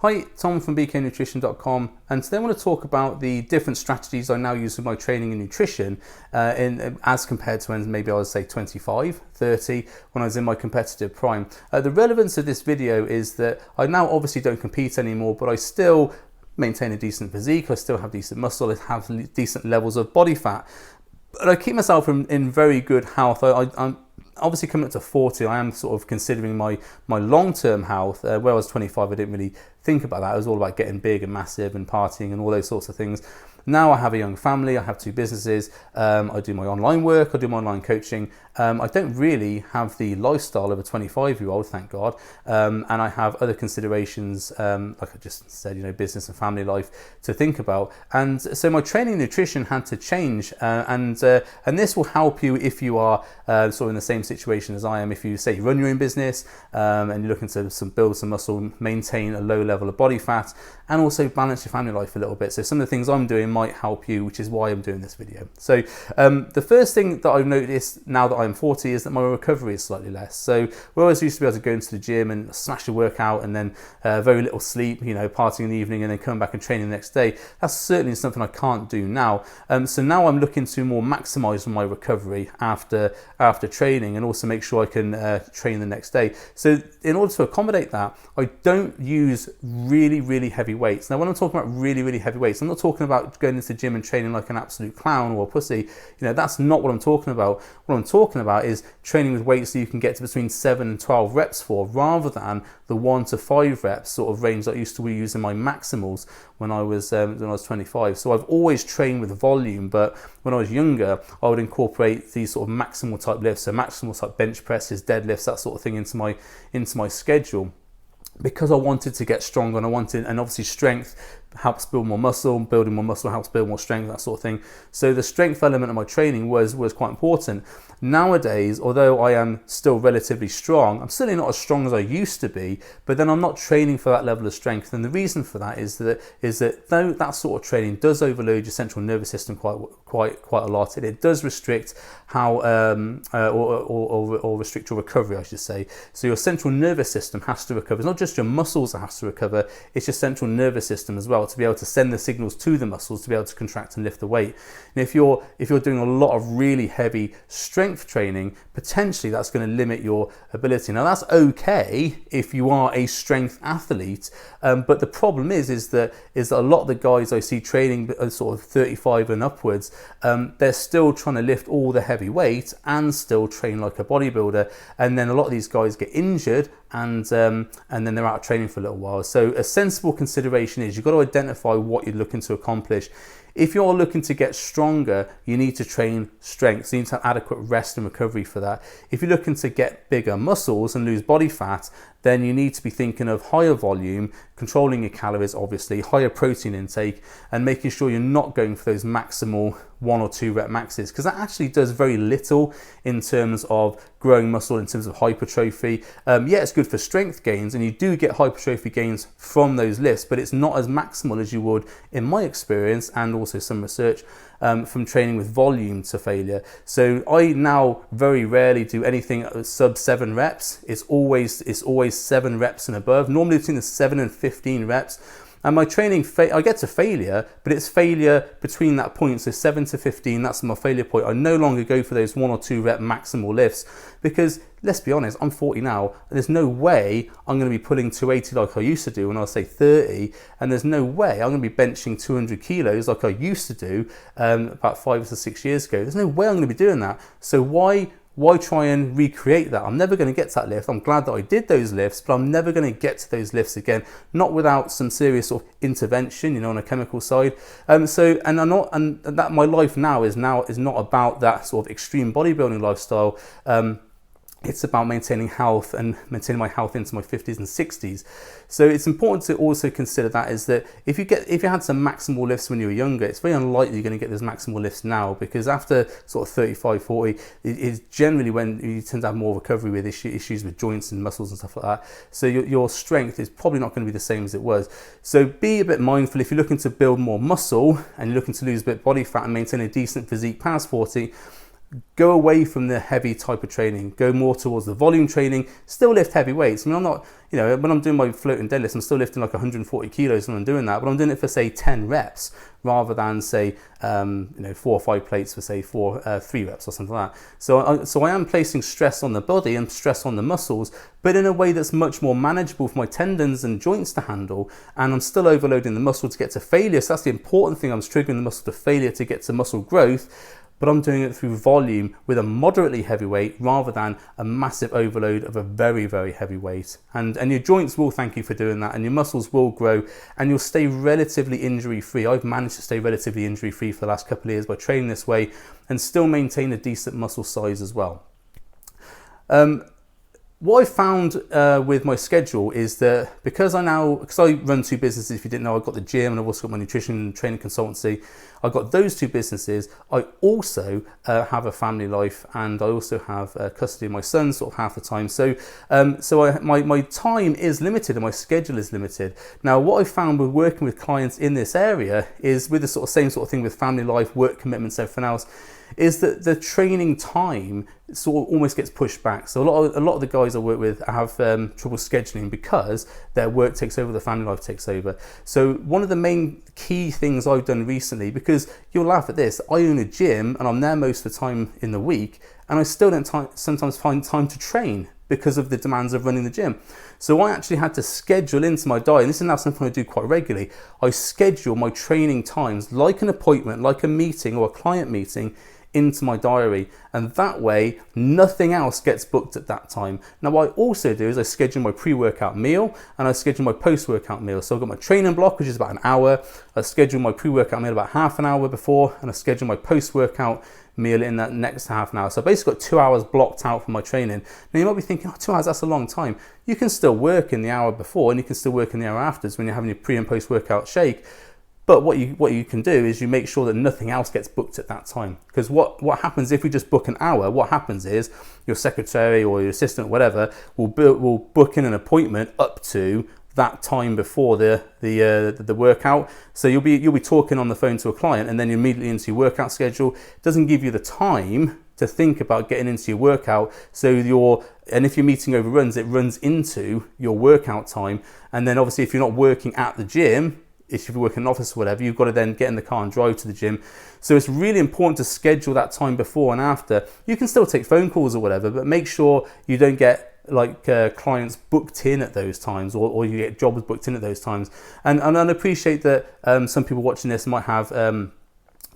Hi, Tom from bknutrition.com, and today I want to talk about the different strategies I now use with my training and nutrition as compared to when maybe I was say 25, 30, when I was in my competitive prime. The relevance of this video is that I now obviously don't compete anymore, but I still maintain a decent physique, I still have decent muscle, I have decent levels of body fat, but I keep myself in very good health. I'm obviously coming up to 40, I am sort of considering my long-term health. Where I was 25, I didn't really think about that. It was all about getting big and massive and partying and all those sorts of things. Now I have a young family, I have 2 businesses, I do my online work, I do my online coaching. I don't really have the lifestyle of a 25-year-old, thank God, and I have other considerations, like I just said, business and family life to think about. And so my training and nutrition had to change, and this will help you if you are sort of in the same situation as I am. If you say you run your own business and you're looking to build some muscle, maintain a low level of body fat, and also balance your family life a little bit. So some of the things I'm doing might help you, which is why I'm doing this video. So the first thing that I've noticed now that I'm 40 is that my recovery is slightly less. So where I always used to be able to go into the gym and smash a workout and then very little sleep, partying in the evening and then come back and train the next day, that's certainly something I can't do now. So now I'm looking to more maximize my recovery after training and also make sure I can train the next day. So in order to accommodate that, I don't use really heavy weights. Now when I'm talking about really heavy weights, I'm not talking about going into the gym and training like an absolute clown or a pussy. That's not what I'm talking about. What I'm talking about is training with weights that you can get to between 7 and 12 reps for, rather than the 1 to 5 reps sort of range that I used to use in my maximals when I was 25. So I've always trained with volume, but when I was younger, I would incorporate these sort of maximal type lifts, so maximal type bench presses, deadlifts, that sort of thing into my schedule, because I wanted to get stronger, and obviously strength helps build more muscle, building more muscle helps build more strength, that sort of thing. So the strength element of my training was quite important. Nowadays, although I am still relatively strong, I'm certainly not as strong as I used to be, but then I'm not training for that level of strength. And the reason for that is that though that sort of training does overload your central nervous system quite a lot, it does restrict how or restrict your recovery, I should say. So your central nervous system has to recover. It's not just your muscles that has to recover, it's your central nervous system as well, to be able to send the signals to the muscles to be able to contract and lift the weight. And if you're doing a lot of really heavy strength training, potentially that's going to limit your ability. Now that's okay if you are a strength athlete, but the problem is that a lot of the guys I see training sort of 35 and upwards, they're still trying to lift all the heavy weight and still train like a bodybuilder, and then a lot of these guys get injured and then they're out of training for a little while. So a sensible consideration is you've got to identify what you're looking to accomplish. If you're looking to get stronger, you need to train strength. So you need to have adequate rest and recovery for that. If you're looking to get bigger muscles and lose body fat, then you need to be thinking of higher volume, controlling your calories, obviously, higher protein intake, and making sure you're not going for those maximal 1 or 2 rep maxes, because that actually does very little in terms of growing muscle, in terms of hypertrophy. Yeah, it's good for strength gains, and you do get hypertrophy gains from those lifts, but it's not as maximal as you would, in my experience, and also some research, from training with volume to failure. So I now very rarely do anything sub 7 reps. It's always 7 reps and above, normally between the 7 and 15 reps. And my training, I get to failure, but it's failure between that point. So 7 to 15, that's my failure point. I no longer go for those 1 or 2 rep maximal lifts, because let's be honest, I'm 40 now, and there's no way I'm going to be pulling 280 like I used to do when I was say 30, and there's no way I'm going to be benching 200 kilos like I used to do about 5 to 6 years ago. There's no way I'm going to be doing that. So why try and recreate that? I'm never going to get to that lift. I'm glad that I did those lifts, but I'm never going to get to those lifts again, not without some serious sort of intervention, on a chemical side. That my life now is not about that sort of extreme bodybuilding lifestyle. It's about maintaining health and maintaining my health into my 50s and 60s. So it's important to also consider that is that if you had some maximal lifts when you were younger, it's very unlikely you're going to get those maximal lifts now, because after sort of 35, 40, it is generally when you tend to have more recovery with issues with joints and muscles and stuff like that. So your strength is probably not going to be the same as it was. So be a bit mindful if you're looking to build more muscle and you're looking to lose a bit of body fat and maintain a decent physique past 40. go away from the heavy type of training, go more towards the volume training, still lift heavy weights. I mean, I'm not, you know, when I'm doing my floating deadlifts, I'm still lifting like 140 kilos when I'm doing that, but I'm doing it for say 10 reps rather than say, you know, 4 or 5 plates for say 3 reps or something like that. So I am placing stress on the body and stress on the muscles, but in a way that's much more manageable for my tendons and joints to handle, and I'm still overloading the muscle to get to failure. So that's the important thing. I'm triggering the muscle to failure to get to muscle growth, but I'm doing it through volume with a moderately heavy weight rather than a massive overload of a very, very heavy weight. And your joints will thank you for doing that, and your muscles will grow, and you'll stay relatively injury-free. I've managed to stay relatively injury-free for the last couple of years by training this way and still maintain a decent muscle size as well. What I found with my schedule is that because I run 2 businesses, if you didn't know, I've got the gym and I've also got my nutrition and training consultancy. I've got those 2 businesses. I also have a family life, and I also have custody of my son sort of half the time. So my time is limited and my schedule is limited. Now, what I found with working with clients in this area is with the same sort of thing with family life, work commitments, everything else, is that the training time sort of almost gets pushed back. So a lot of the guys I work with have trouble scheduling because their work takes over, the family life takes over. So one of the main key things I've done recently, because you'll laugh at this, I own a gym and I'm there most of the time in the week, and I still don't sometimes find time to train because of the demands of running the gym. So I actually had to schedule into my diet, and this is now something I do quite regularly. I schedule my training times like an appointment, like a meeting or a client meeting, into my diary, and that way nothing else gets booked at that time. Now what I also do is I schedule my pre-workout meal and I schedule my post-workout meal. So I've got my training block, which is about an hour. I schedule my pre-workout meal about half an hour before, and I schedule my post-workout meal in that next half an hour. So I basically got 2 hours blocked out for my training. Now you might be thinking, 2 hours, that's a long time. You can still work in the hour before, and you can still work in the hour afterwards when you're having your pre and post-workout shake. But what you can do is you make sure that nothing else gets booked at that time. Because what happens if we just book an hour, what happens is your secretary or your assistant, whatever, will book in an appointment up to that time before the workout. So you'll be talking on the phone to a client, and then you're immediately into your workout schedule. It doesn't give you the time to think about getting into your workout. And if your meeting overruns, it runs into your workout time. And then obviously if you're not working at the gym, if you work in an office or whatever, you've got to then get in the car and drive to the gym. So it's really important to schedule that time before and after. You can still take phone calls or whatever, but make sure you don't get clients booked in at those times, or you get jobs booked in at those times. And I appreciate that some people watching this might have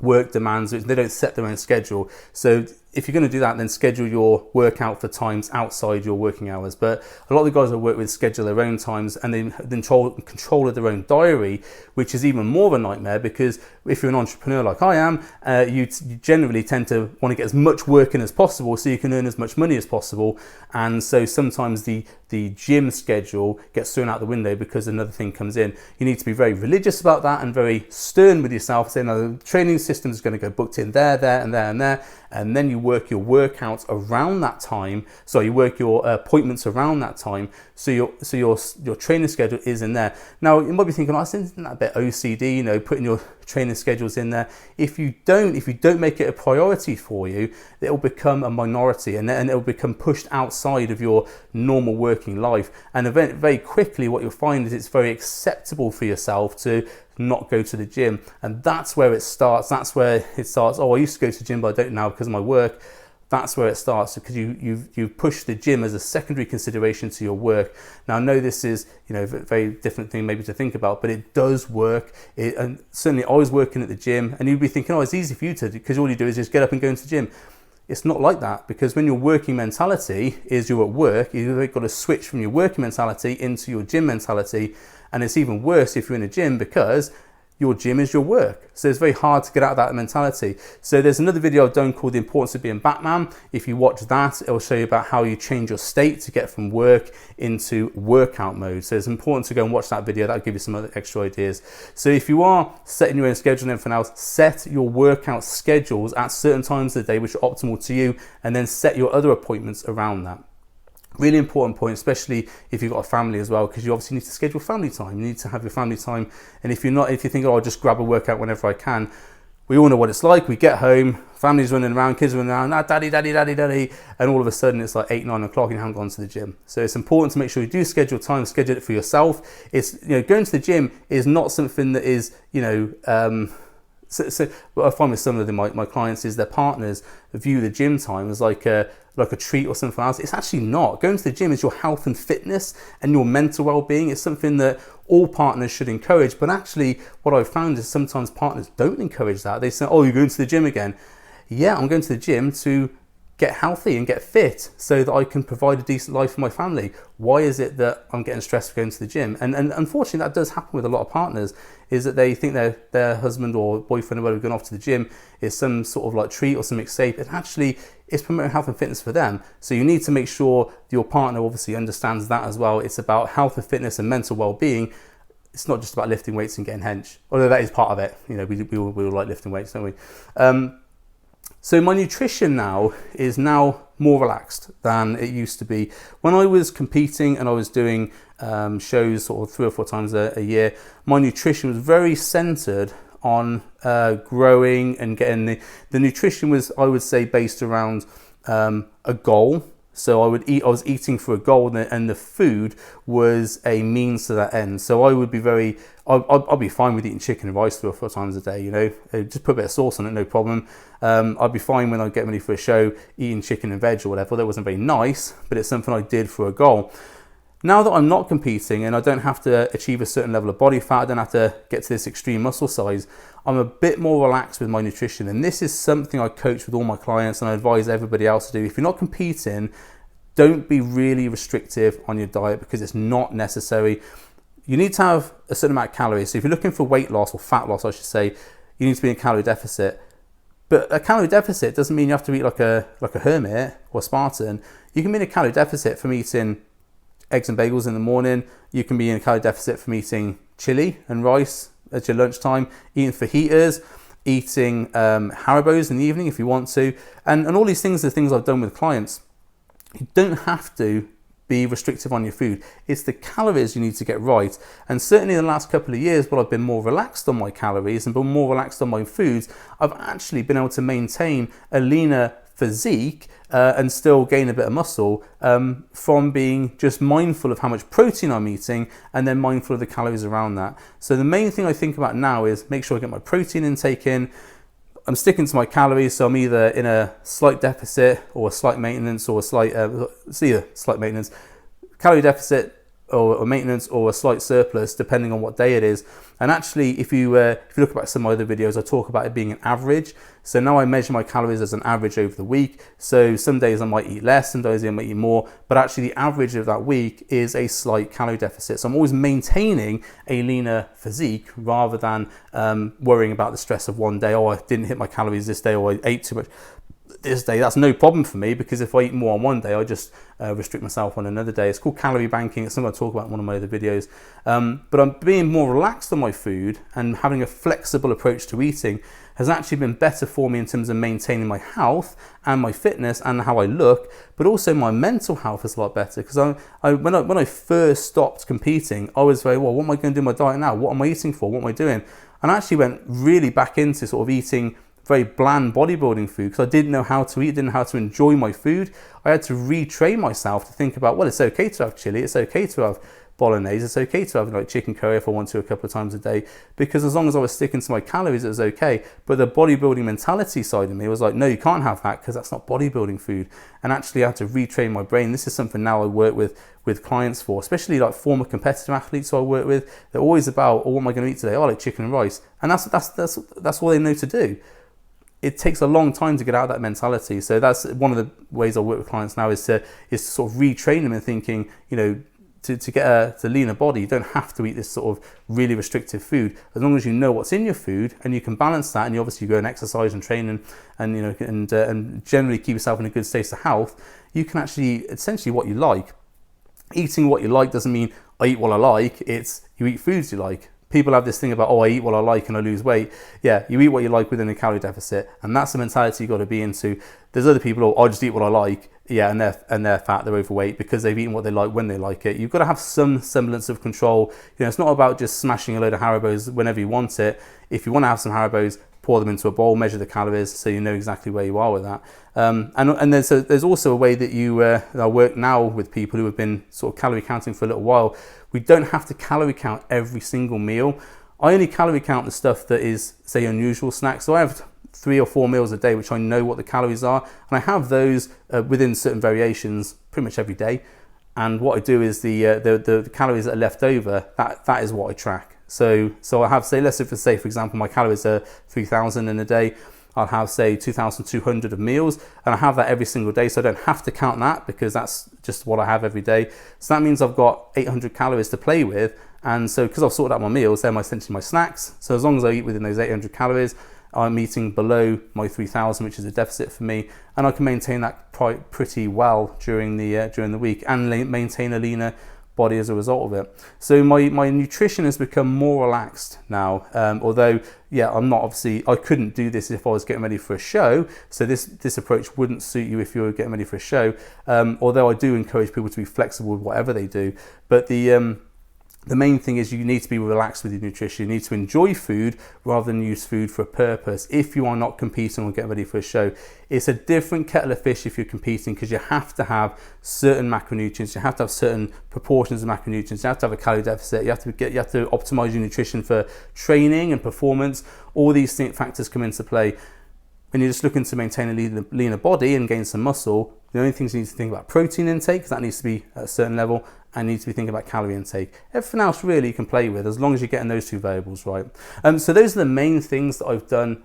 work demands, they don't set their own schedule. So if you're going to do that, then schedule your workout for times outside your working hours. But a lot of the guys I work with schedule their own times, and they control of their own diary, which is even more of a nightmare, because if you're an entrepreneur like I am, you generally tend to want to get as much work in as possible so you can earn as much money as possible. And so sometimes the gym schedule gets thrown out the window because another thing comes in. You need to be very religious about that and very stern with yourself, saying, no, the training system is going to go booked in there, and there, and there. And then you work your workouts around that time. So you work your appointments around that time. So your training schedule is in there. Now you might be thinking, isn't that a bit OCD, putting your training schedules in there? If you don't make it a priority for you, it will become a minority, and it will become pushed outside of your normal working life. And very quickly what you'll find is it's very acceptable for yourself to not go to the gym. And that's where it starts. Oh, I used to go to the gym, but I don't now because of my work. That's where it starts, because you push the gym as a secondary consideration to your work. Now I know this is a very different thing maybe to think about, but it does work. And certainly I was working at the gym, and you'd be thinking, it's easy for you to, because all you do is just get up and go into the gym. It's not like that, because when your working mentality is you're at work, you've got to switch from your working mentality into your gym mentality. And it's even worse if you're in a gym, because your gym is your work. So it's very hard to get out of that mentality. So there's another video I've done called The Importance of Being Batman. If you watch that, it'll show you about how you change your state to get from work into workout mode. So it's important to go and watch that video. That'll give you some other extra ideas. So if you are setting your own schedule and everything else, set your workout schedules at certain times of the day which are optimal to you, and then set your other appointments around that. Really important point, especially if you've got a family as well, because you obviously need to schedule family time. You need to have your family time. And if you think, I'll just grab a workout whenever I can, we all know what it's like. We get home, family's running around, kids running around, daddy, daddy, daddy, daddy, and all of a sudden it's like 8, 9 o'clock and you haven't gone to the gym. So it's important to make sure you do schedule time, schedule it for yourself. It's, going to the gym is not something that is, so what I find with some of my clients is their partners view the gym time as like a treat or something else. It's actually not. Going to the gym is your health and fitness and your mental well-being. It's something that all partners should encourage. But actually, what I've found is sometimes partners don't encourage that. They say, oh, you're going to the gym again. Yeah, I'm going to the gym to get healthy and get fit so that I can provide a decent life for my family. Why is it that I'm getting stressed for going to the gym? And unfortunately, that does happen with a lot of partners, is that they think their husband or boyfriend or whatever going off to the gym is some sort of like treat or something safe. It actually is promoting health and fitness for them. So you need to make sure your partner obviously understands that as well. It's about health and fitness and mental well-being. It's not just about lifting weights and getting hench, although that is part of it. We all like lifting weights, don't we? So my nutrition now is more relaxed than it used to be. When I was competing and I was doing shows sort of 3 or 4 times a year, my nutrition was very centered on growing and getting the nutrition was, I would say, based around a goal. So I was eating for a goal, and the food was a means to that end. So I would be I'll be fine with eating chicken and rice 3 or 4 times a day, just put a bit of sauce on it, no problem. I'd be fine when I get ready for a show, eating chicken and veg or whatever. That wasn't very nice, but it's something I did for a goal. Now that I'm not competing and I don't have to achieve a certain level of body fat, I don't have to get to this extreme muscle size, I'm a bit more relaxed with my nutrition. And this is something I coach with all my clients and I advise everybody else to do. If you're not competing, don't be really restrictive on your diet because it's not necessary. You need to have a certain amount of calories. So if you're looking for weight loss or fat loss, I should say, you need to be in a calorie deficit. But a calorie deficit doesn't mean you have to eat like a hermit or a Spartan. You can be in a calorie deficit from eating eggs and bagels in the morning. You can be in a calorie deficit from eating chili and rice at your lunchtime, eating fajitas, eating Haribos in the evening if you want to. And all these things are things I've done with clients. You don't have to be restrictive on your food. It's the calories you need to get right. And certainly in the last couple of years, while I've been more relaxed on my calories and been more relaxed on my foods, I've actually been able to maintain a leaner physique and still gain a bit of muscle from being just mindful of how much protein I'm eating and then mindful of the calories around that. So the main thing I think about now is make sure I get my protein intake in. I'm sticking to my calories, so I'm either in a slight deficit or a slight maintenance or it's either slight maintenance, calorie deficit or maintenance or a slight surplus depending on what day it is. And actually, if you look back at some of my other videos, I talk about it being an average. So now I measure my calories as an average over the week. So some days I might eat less, some days I might eat more, but actually the average of that week is a slight calorie deficit. So I'm always maintaining a leaner physique rather than worrying about the stress of one day. Oh, I didn't hit my calories this day, or I ate too much this day. That's no problem for me because if I eat more on one day, I just restrict myself on another day. It's called calorie banking. It's something I talk about in one of my other videos. But I'm being more relaxed on my food and having a flexible approach to eating has actually been better for me in terms of maintaining my health and my fitness and how I look, but also my mental health is a lot better because when I first stopped competing, I was very, well, what am I going to do with my diet now? What am I eating for? What am I doing? And I actually went really back into sort of eating very bland bodybuilding food because I didn't know how to eat, didn't know how to enjoy my food. I had to retrain myself to think about, well, it's okay to have chili, it's okay to have bolognese, it's okay to have like chicken curry if I want to a couple of times a day, because as long as I was sticking to my calories, it was okay. But the bodybuilding mentality side of me was like, no, you can't have that because that's not bodybuilding food. And actually I had to retrain my brain. This is something now I work with clients for, especially like former competitive athletes who I work with. They're always about, oh, what am I going to eat today? Oh, I like chicken and rice. And that's all they know to do. It takes a long time to get out of that mentality. So that's one of the ways I work with clients now is to sort of retrain them in thinking, to get a leaner body, you don't have to eat this sort of really restrictive food. As long as you know what's in your food and you can balance that, and you obviously go and exercise and train and generally keep yourself in a good state of health, you can actually essentially what you like. Eating what you like doesn't mean I eat what I like. It's you eat foods you like. People have this thing about, oh, I eat what I like and I lose weight. Yeah, you eat what you like within a calorie deficit, and that's the mentality you've got to be into. There's other people, oh, I just eat what I like. Yeah, and they're fat, they're overweight because they've eaten what they like when they like it. You've got to have some semblance of control. It's not about just smashing a load of Haribos whenever you want it. If you want to have some Haribos, pour them into a bowl, measure the calories, so you know exactly where you are with that. And there's also a way that that I work now with people who have been sort of calorie counting for a little while. We don't have to calorie count every single meal. I only calorie count the stuff that is, say, unusual snacks. So I have 3 or 4 meals a day, which I know what the calories are, and I have those within certain variations pretty much every day. And what I do is the calories that are left over, that is what I track. So I have, say, let's say for example, my calories are 3,000 in a day. I'll have, say, 2,200 of meals, and I have that every single day, so I don't have to count that because that's just what I have every day. So that means I've got 800 calories to play with, and so because I've sorted out my meals, they're essentially my snacks. So as long as I eat within those 800 calories, I'm eating below my 3,000, which is a deficit for me, and I can maintain that pretty well during the week and maintain a leaner body as a result of it. So my nutrition has become more relaxed now, although yeah, I'm not, obviously I couldn't do this if I was getting ready for a show, so this approach wouldn't suit you if you were getting ready for a show, although I do encourage people to be flexible with whatever they do. But the main thing is you need to be relaxed with your nutrition. You need to enjoy food rather than use food for a purpose if you are not competing or getting ready for a show. It's a different kettle of fish if you're competing, because you have to have certain macronutrients, you have to have certain proportions of macronutrients, you have to have a calorie deficit, you have to optimize your nutrition for training and performance. All these factors come into play. When you're just looking to maintain a leaner body and gain some muscle, the only things you need to think about protein intake, because that needs to be at a certain level, and you need to be thinking about calorie intake. Everything else really you can play with as long as you're getting those 2 variables right. So those are the main things that I've done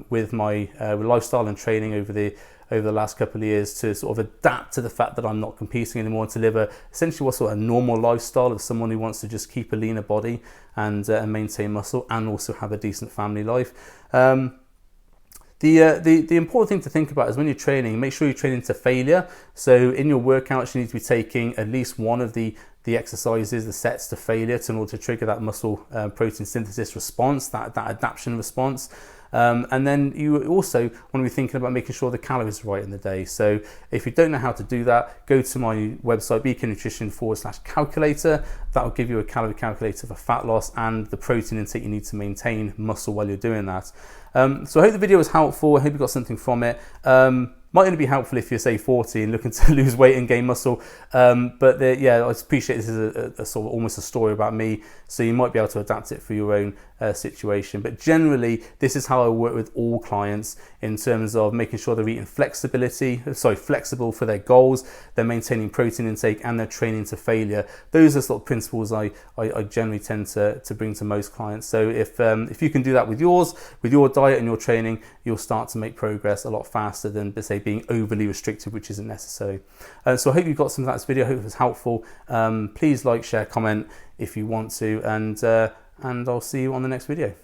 with my lifestyle and training over the last couple of years to sort of adapt to the fact that I'm not competing anymore, to live essentially what's sort of a normal lifestyle of someone who wants to just keep a leaner body and maintain muscle and also have a decent family life. The important thing to think about is when you're training, make sure you're training to failure. So in your workouts, you need to be taking at least one of the exercises, the sets, to failure in order to trigger that muscle protein synthesis response, that adaptation response. And then you also want to be thinking about making sure the calories are right in the day. So if you don't know how to do that, go to my website, bknutrition/calculator. That will give you a calorie calculator for fat loss and the protein intake you need to maintain muscle while you're doing that. So I hope the video was helpful. I hope you got something from it. Might only be helpful if you're, say, 40 and looking to lose weight and gain muscle. But yeah, I appreciate this is a sort of almost a story about me, so you might be able to adapt it for your own situation. But generally, this is how I work with all clients in terms of making sure they're eating flexible for their goals, they're maintaining protein intake, and they're training to failure. Those are sort of principles I generally tend to bring to most clients. So if you can do that with your diet and your training, you'll start to make progress a lot faster than, say, being overly restrictive, which isn't necessary. So I hope you got some of that video. I hope it was helpful. Please like, share, comment if you want to, and I'll see you on the next video.